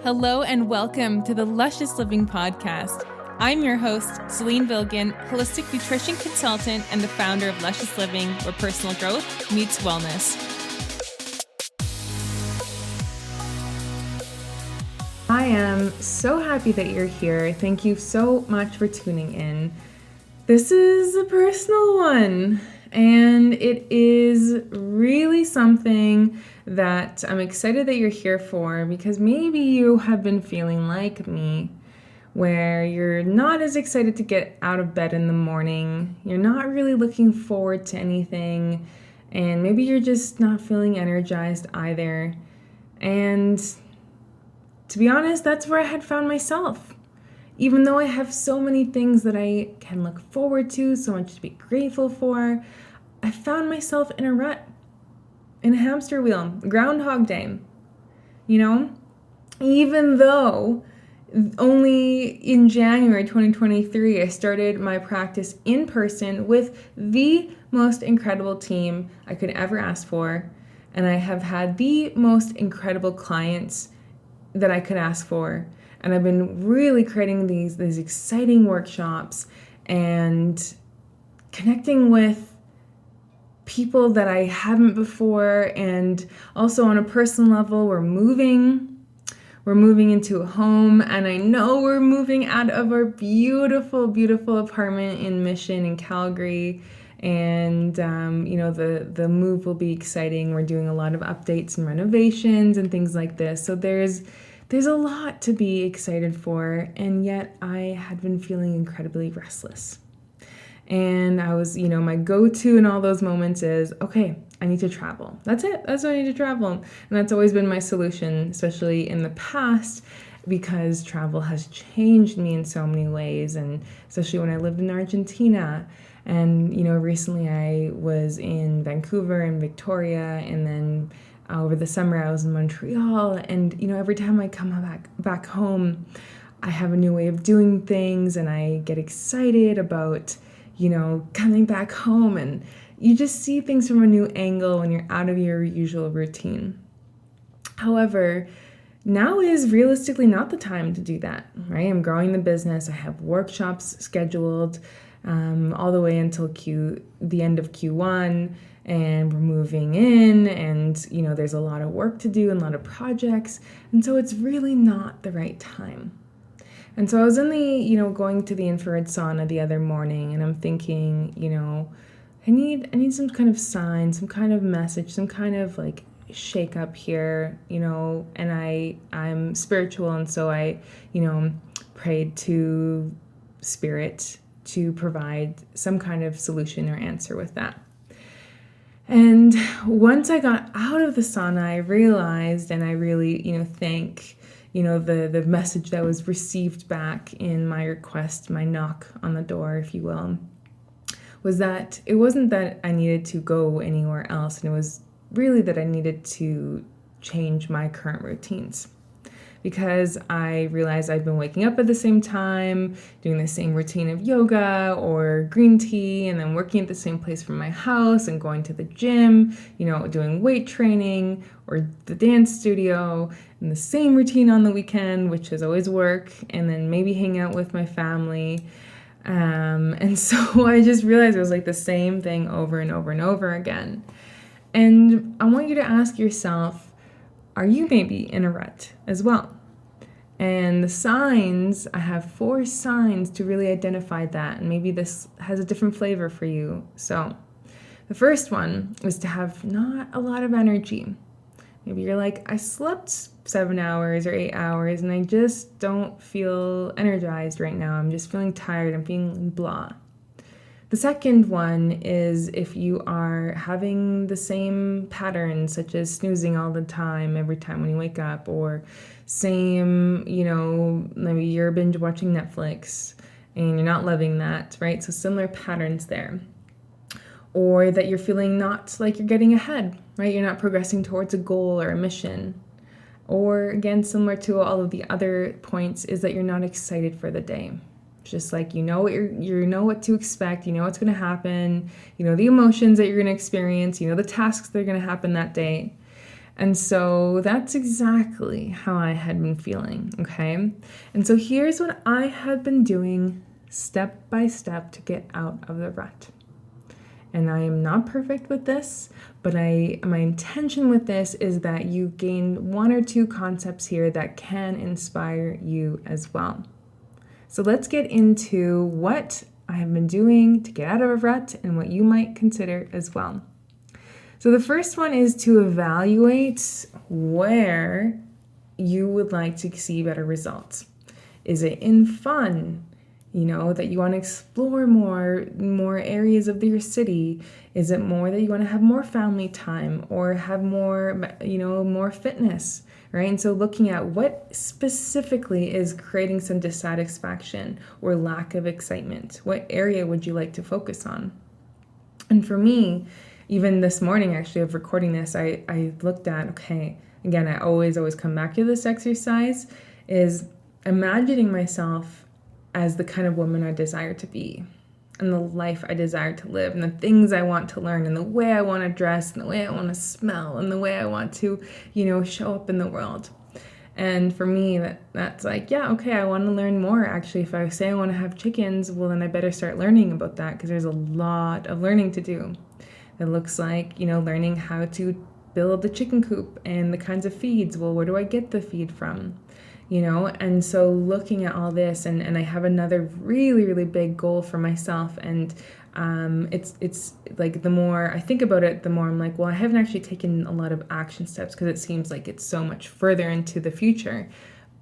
Hello and welcome to the Luscious Living Podcast. I'm your host, Celine Vilgan, holistic nutrition consultant and the founder of Luscious Living, where personal growth meets wellness. I am so happy that you're here. Thank you so much for tuning in. This is a personal one, and it is really something that I'm excited that you're here for, because maybe you have been feeling like me, where you're not as excited to get out of bed in the morning, you're not really looking forward to anything, and maybe you're just not feeling energized either. And to be honest, that's where I had found myself. Even though I have so many things that I can look forward to, so much to be grateful for, I found myself in a rut, in a hamster wheel, Groundhog Day. Even though only in January 2023, I started my practice in person with the most incredible team I could ever ask for. And I have had the most incredible clients that I could ask for. And I've been really creating these exciting workshops and connecting with people that I haven't before. And also on a personal level, we're moving into a home, and I know we're moving out of our beautiful, beautiful apartment in Mission in Calgary. And, the move will be exciting. We're doing a lot of updates and renovations and things like this. So there's a lot to be excited for, and yet I had been feeling incredibly restless. And I was, my go-to in all those moments is, okay, I need to travel. That's it. That's what I need to travel. And that's always been my solution, especially in the past, because travel has changed me in so many ways, and especially when I lived in Argentina. And, recently I was in Vancouver and Victoria, and then over the summer I was in Montreal. And, every time I come back home, I have a new way of doing things, and I get excited about coming back home, and you just see things from a new angle when you're out of your usual routine. However, now is realistically not the time to do that, right? I'm growing the business. I have workshops scheduled all the way until the end of Q1, and we're moving in, and there's a lot of work to do and a lot of projects, and so it's really not the right time. And so I was in the, going to the infrared sauna the other morning, and I'm thinking, I need some kind of sign, some kind of message, some kind of like shake up here, and I'm spiritual. And so I, prayed to spirit to provide some kind of solution or answer with that. And once I got out of the sauna, I realized, and I really, thank the message that was received back in my request, my knock on the door, if you will, was that it wasn't that I needed to go anywhere else, and it was really that I needed to change my current routines. Because I realized I'd been waking up at the same time, doing the same routine of yoga or green tea, and then working at the same place from my house and going to the gym, doing weight training or the dance studio, and the same routine on the weekend, which is always work, and then maybe hang out with my family. And so I just realized it was like the same thing over and over and over again. And I want you to ask yourself, are you maybe in a rut as well? And the signs, I have 4 signs to really identify that. And maybe this has a different flavor for you. So the first one is to have not a lot of energy. Maybe you're like, I slept 7 hours or 8 hours, and I just don't feel energized right now. I'm just feeling tired. I'm feeling blah. The second one is if you are having the same patterns, such as snoozing all the time, every time when you wake up, or same, maybe you're binge watching Netflix and you're not loving that, right? So similar patterns there. Or that you're feeling not like you're getting ahead, right? You're not progressing towards a goal or a mission. Or again, similar to all of the other points, is that you're not excited for the day. Just like you know what to expect, you know what's going to happen, the emotions that you're going to experience, the tasks that are going to happen that day. And so that's exactly how I had been feeling, okay? And so here's what I had been doing step by step to get out of the rut. And I am not perfect with this, but my intention with this is that you gain one or two concepts here that can inspire you as well. So let's get into what I have been doing to get out of a rut and what you might consider as well. So the first one is to evaluate where you would like to see better results. Is it in fun? That you want to explore more areas of your city? Is it more that you want to have more family time or have more, more fitness, right? And so looking at what specifically is creating some dissatisfaction or lack of excitement. What area would you like to focus on? And for me, even this morning, actually, of recording this, I looked at, okay, again, I always come back to this exercise, is imagining myself as the kind of woman I desire to be, and the life I desire to live, and the things I want to learn, and the way I want to dress, and the way I want to smell, and the way I want to, show up in the world. And for me, that's like, yeah, okay, I want to learn more. Actually, if I say I want to have chickens, well, then I better start learning about that, because there's a lot of learning to do. It looks like, learning how to build the chicken coop and the kinds of feeds. Well, where do I get the feed from? And so looking at all this, and I have another really, really big goal for myself. And it's like the more I think about it, the more I'm like, well, I haven't actually taken a lot of action steps because it seems like it's so much further into the future,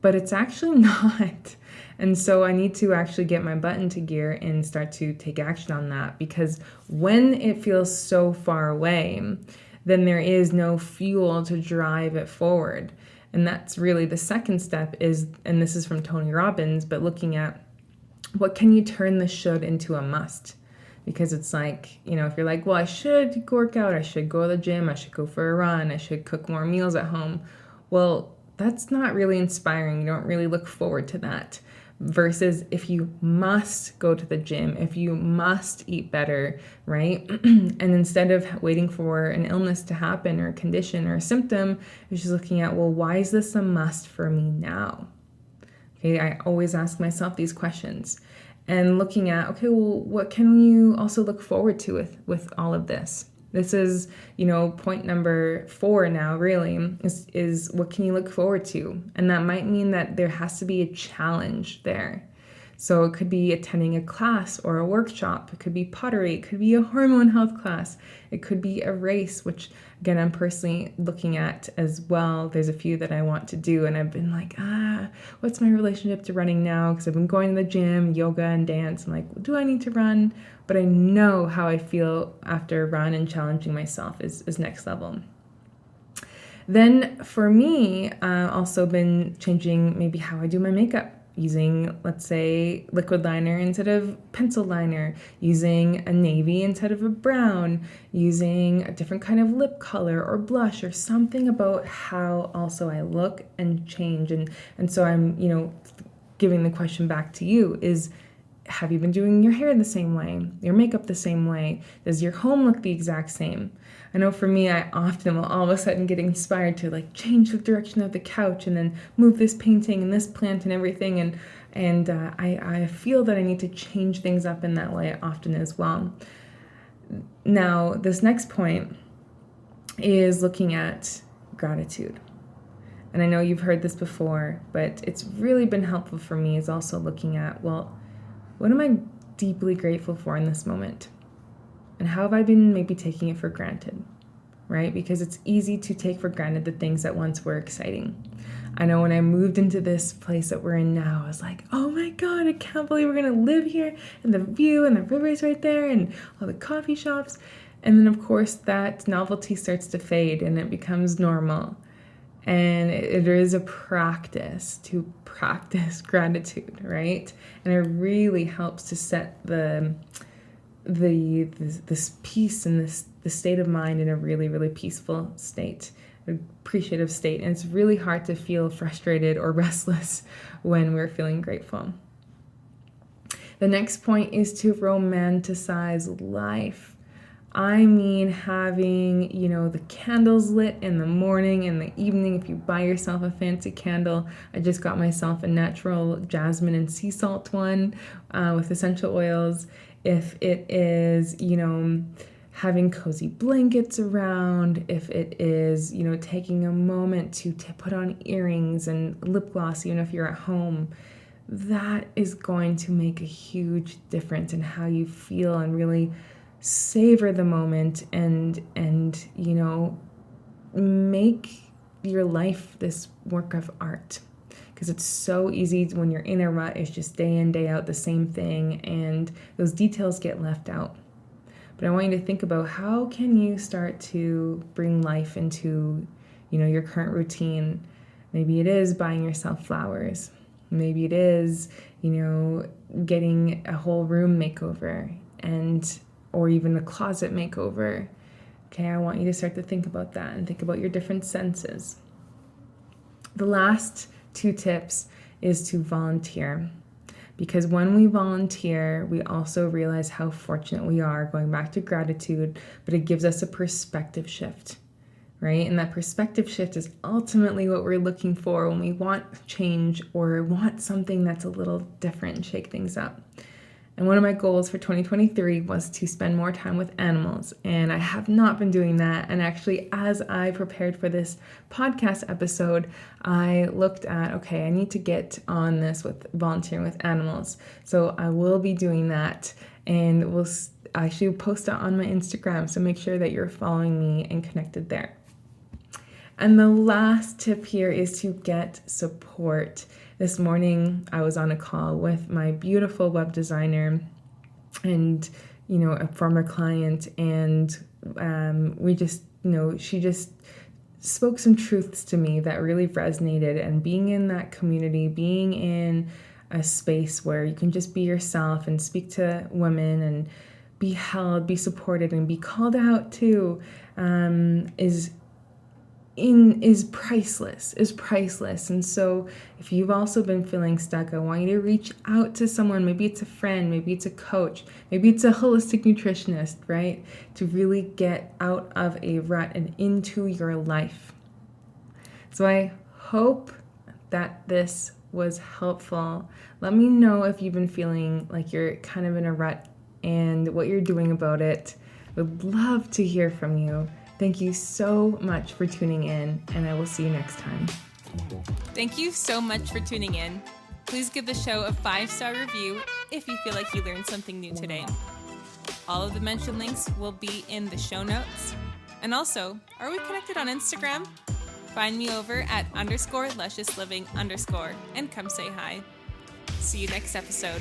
but it's actually not. And so I need to actually get my butt into gear and start to take action on that, because when it feels so far away, then there is no fuel to drive it forward. And that's really the second step is, and this is from Tony Robbins, but looking at what can you turn the should into a must? Because it's like, if you're like, well, I should work out, I should go to the gym, I should go for a run, I should cook more meals at home. Well, that's not really inspiring. You don't really look forward to that. Versus if you must go to the gym, if you must eat better, right? And instead of waiting for an illness to happen or a condition or a symptom, you're just looking at, well, why is this a must for me now? Okay, I always ask myself these questions. And looking at, okay, well, what can you also look forward to with all of this? This is, point number 4 now, really, is what can you look forward to? And that might mean that there has to be a challenge there. So it could be attending a class or a workshop. It could be pottery. It could be a hormone health class. It could be a race, which, again, I'm personally looking at as well. There's a few that I want to do, and I've been like, what's my relationship to running now? Because I've been going to the gym, yoga, and dance. I'm like, well, do I need to run? But I know how I feel after a run, and challenging myself is next level. Then for me, also been changing maybe how I do my makeup. Using, let's say, liquid liner instead of pencil liner, using a navy instead of a brown, using a different kind of lip color or blush or something about how also I look and change. And so I'm, giving the question back to you is, have you been doing your hair the same way, your makeup the same way? Does your home look the exact same? I know for me, I often will all of a sudden get inspired to like change the direction of the couch and then move this painting and this plant and everything. And I feel that I need to change things up in that way often as well. Now, this next point is looking at gratitude. And I know you've heard this before, but it's really been helpful for me is also looking at, well, what am I deeply grateful for in this moment? And how have I been maybe taking it for granted, right? Because it's easy to take for granted the things that once were exciting. I know when I moved into this place that we're in now, I was like, oh my God, I can't believe we're going to live here, and the view and the river's right there and all the coffee shops. And then of course that novelty starts to fade and it becomes normal. And it is a practice to practice gratitude, right? And it really helps to set this peace and the state of mind in a really, really peaceful state, appreciative state. And it's really hard to feel frustrated or restless when we're feeling grateful. The next point is to romanticize life. I mean having, the candles lit in the morning and the evening. If you buy yourself a fancy candle, I just got myself a natural jasmine and sea salt one with essential oils. If it is, having cozy blankets around, if it is, taking a moment to put on earrings and lip gloss, even if you're at home, that is going to make a huge difference in how you feel and really savor the moment and make your life this work of art. Because it's so easy when you're in a rut, it's just day in, day out, the same thing, and those details get left out. But I want you to think about how can you start to bring life into, your current routine. Maybe it is buying yourself flowers. Maybe it is, getting a whole room makeover or even a closet makeover. Okay, I want you to start to think about that and think about your different senses. The last 2 tips is to volunteer. Because when we volunteer, we also realize how fortunate we are, going back to gratitude, but it gives us a perspective shift, right? And that perspective shift is ultimately what we're looking for when we want change or want something that's a little different and shake things up. And one of my goals for 2023 was to spend more time with animals. And I have not been doing that. And actually, as I prepared for this podcast episode, I looked at, okay, I need to get on this with volunteering with animals. So I will be doing that. And we'll actually post it on my Instagram. So make sure that you're following me and connected there. And the last tip here is to get support. This morning, I was on a call with my beautiful web designer and, a former client, and we just, she just spoke some truths to me that really resonated. And being in that community, being in a space where you can just be yourself and speak to women and be held, be supported, and be called out too, is priceless. And so if you've also been feeling stuck, I want you to reach out to someone. Maybe it's a friend, maybe it's a coach, maybe it's a holistic nutritionist, right? To really get out of a rut and into your life. So I hope that this was helpful. Let me know if you've been feeling like you're kind of in a rut and what you're doing about it. Would love to hear from you. Thank you so much for tuning in, and I will see you next time. Thank you so much for tuning in. Please give the show a 5-star review if you feel like you learned something new today. All of the mentioned links will be in the show notes. And also, are we connected on Instagram? Find me over at _lusciousliving_ and come say hi. See you next episode.